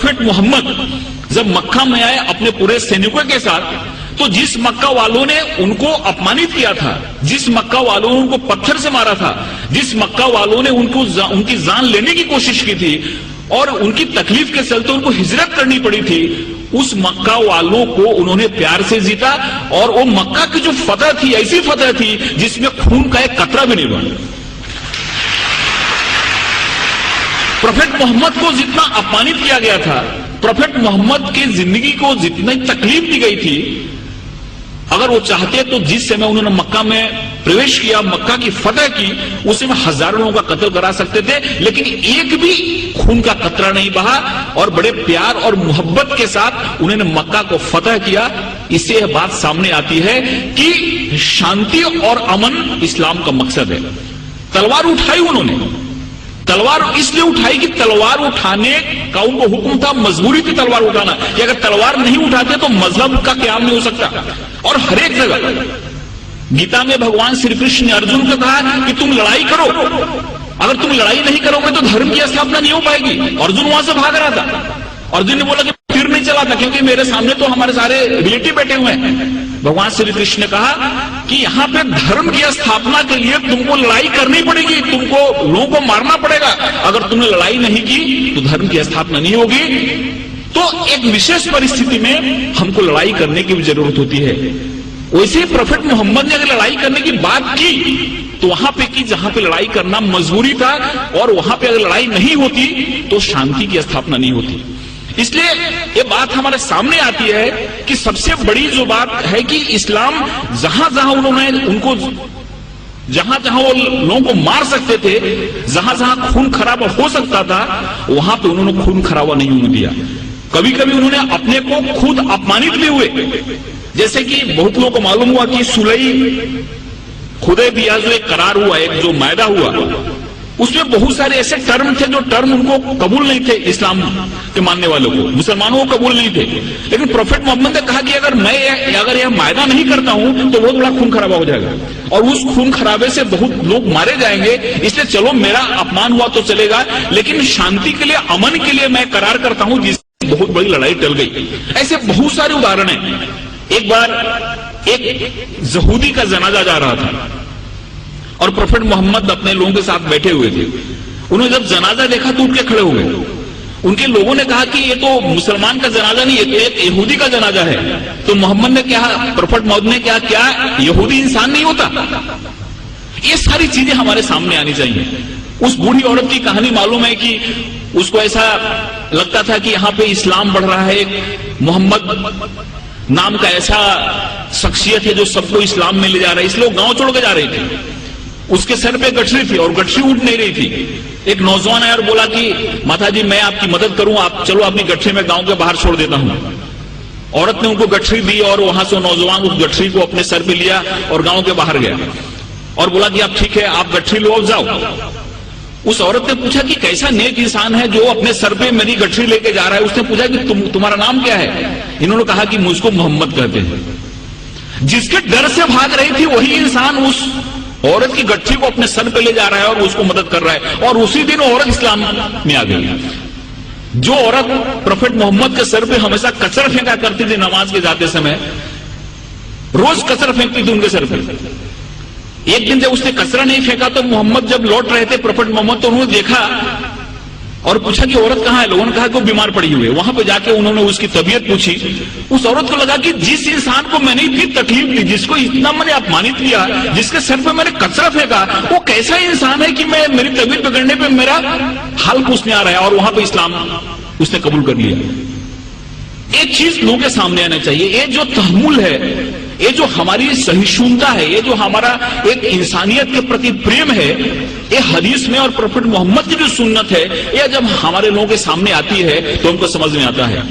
Prophet Mohammad जब मक्का में आए अपने पूरे सैनिकों के साथ, तो जिस मक्का वालों ने उनको अपमानित किया था, जिस मक्का वालों ने उनको पत्थर से मारा था, जिस मक्का वालों ने उनकी जान लेने की कोशिश की थी और उनकी तकलीफ के चलते उनको हिजरत करनी पड़ी थी, उस मक्का वालों को उन्होंने प्यार से जीता। और वो मक्का की जो फतह थी, ऐसी फतह थी जिसमें खून का एक कतरा भी नहीं बना। प्रोफेट मोहम्मद को जितना अपमानित किया गया था, प्रोफेट मोहम्मद की जिंदगी को जितनी तकलीफ दी गई थी, अगर वो चाहते तो जिस समय उन्होंने मक्का में प्रवेश किया, मक्का की फतह की, उस समय हजारों लोगों का कत्ल करा सकते थे, लेकिन एक भी खून का कतरा नहीं बहा और बड़े प्यार और मोहब्बत के साथ उन्होंने मक्का को फतह किया। इससे यह बात सामने आती है कि शांति और अमन इस्लाम का मकसद है। तलवार उठाई उन्होंने, तलवार इसलिए उठाई कि तलवार उठाने का उनको हुक्म था, मजबूरी थी तलवार उठाना, कि अगर तलवार नहीं उठाते तो मजहब का क्याम नहीं हो सकता। और हर एक जगह गीता में भगवान श्री कृष्ण ने अर्जुन को कहा कि तुम लड़ाई करो, अगर तुम लड़ाई नहीं करोगे तो धर्म की स्थापना नहीं हो पाएगी। अर्जुन वहां से भाग रहा था, अर्जुन ने बोला कि फिर नहीं चला था, क्योंकि मेरे सामने तो हमारे सारे रिलेटिव बैठे हुए हैं। भगवान श्री कृष्ण ने कहा कि यहाँ पे धर्म की स्थापना के लिए तुमको लड़ाई करनी पड़ेगी, तुमको लोगों को मारना पड़ेगा। अगर तुमने लड़ाई नहीं की तो धर्म की स्थापना नहीं होगी। तो एक विशेष परिस्थिति में हमको लड़ाई करने की भी जरूरत होती है। वैसे ही प्रोफेट मोहम्मद ने अगर लड़ाई करने की बात की तो वहां पे की जहां पे लड़ाई करना मजबूरी था, और वहां पे अगर लड़ाई नहीं होती तो शांति की स्थापना नहीं होती। इसलिए ये बात हमारे सामने आती है कि सबसे बड़ी जो बात है कि इस्लाम जहां जहां उन्होंने उनको जहां जहां वो लोगों को मार सकते थे, जहां जहां खून खराबा हो सकता था, वहां पे उन्होंने खून खराबा नहीं होने दिया। कभी कभी उन्होंने अपने को खुद अपमानित भी हुए, जैसे कि बहुत लोगों को मालूम हुआ कि सुलह हुदैबिया जो एक करार हुआ, एक जो मायदा हुआ, उसमें बहुत सारे ऐसे टर्म थे जो टर्म उनको कबूल नहीं थे, इस्लाम के मानने वालों को, मुसलमानों को कबूल नहीं थे। लेकिन प्रोफेट मोहम्मद ने कहा कि अगर यह मायदा नहीं करता हूं तो बहुत बड़ा खून खराबा हो जाएगा और उस खून खराबे से बहुत लोग मारे जाएंगे। इसलिए चलो मेरा अपमान हुआ तो चलेगा, लेकिन शांति के लिए, अमन के लिए मैं करार करता हूं, जिससे बहुत बड़ी लड़ाई टल गई। ऐसे बहुत सारे उदाहरण हैं। एक बार एक यहूदी का जनाजा जा रहा था और प्रोफेट मोहम्मद अपने लोगों के साथ बैठे हुए थे। उन्होंने जब जनाजा देखा तो उठ के खड़े हो गए। उनके लोगों ने कहा कि ये तो मुसलमान का जनाजा नहीं, ये तो एक यहूदी का जनाजा है। तो मोहम्मद ने कहा, प्रोफेट मोहम्मद ने कहा, क्या यहूदी इंसान नहीं होता? ये सारी चीजें हमारे सामने आनी चाहिए। उस बूढ़ी औरत की कहानी मालूम है कि उसको ऐसा लगता था कि यहाँ पे इस्लाम बढ़ रहा है, मोहम्मद नाम का ऐसा शख्सियत है जो सबको इस्लाम में ले जा रहा है, इसलिए वो गांव छोड़ के जा रहे थे। उसके सर पे गठरी थी और गठरी उठ नहीं रही थी। एक नौजवान आया और बोला कि माताजी मैं आपकी मदद करूं, आप चलो अपनी गठरी में गांव के बाहर छोड़ देता हूं। औरत ने उनको गठरी दी और वहां से नौजवान उस गठरी को अपने सर पे लिया और गांव के बाहर गया और बोला कि आप ठीक है, आप गठरी लो और जाओ। उस औरत ने पूछा कि कैसा नेक इंसान है जो अपने सर पे मेरी गठरी लेके जा रहा है। उसने पूछा कि तुम्हारा नाम क्या है? इन्होंने कहा कि मुझको मोहम्मद कहते हैं। जिसके डर से भाग रही थी वही इंसान उस औरत की गठरी को अपने सर पे ले जा रहा है और उसको मदद कर रहा है, और उसी दिन औरत इस्लाम में आ गई। जो औरत प्रोफेट मोहम्मद के सर पे हमेशा कचरा फेंका करती थी नमाज के जाते समय, रोज कचरा फेंकती थी उनके सर पे। एक दिन जब उसने कचरा नहीं फेंका तो मोहम्मद जब लौट रहे थे, प्रोफेट मोहम्मद, तो उन्होंने देखा और पूछा कि औरत कहाँ है? लोगों ने कहा कि वो बीमार पड़ी हुई है। वहां पे जाके उन्होंने उसकी तबीयत पूछी। उस औरत को लगा कि जिस इंसान को मैंने इतनी तकलीफ दी, जिसको इतना मैंने अपमानित किया, जिसके सर पे मैंने कचरा फेंका, वो कैसा इंसान है कि मैं मेरी तबीयत बिगड़ने पे मेरा हाल पूछने आ रहा है। और वहां पे इस्लाम उसने कबूल कर लिया। एक चीज लोगों के सामने आना चाहिए, ये जो तहम्मुल है, ये जो हमारी सहिष्णुता है, ये जो हमारा एक इंसानियत के प्रति प्रेम है, ये हदीस में और प्रोफेट मोहम्मद की जो सुन्नत है, ये जब हमारे लोगों के सामने आती है तो हमको समझ में आता है।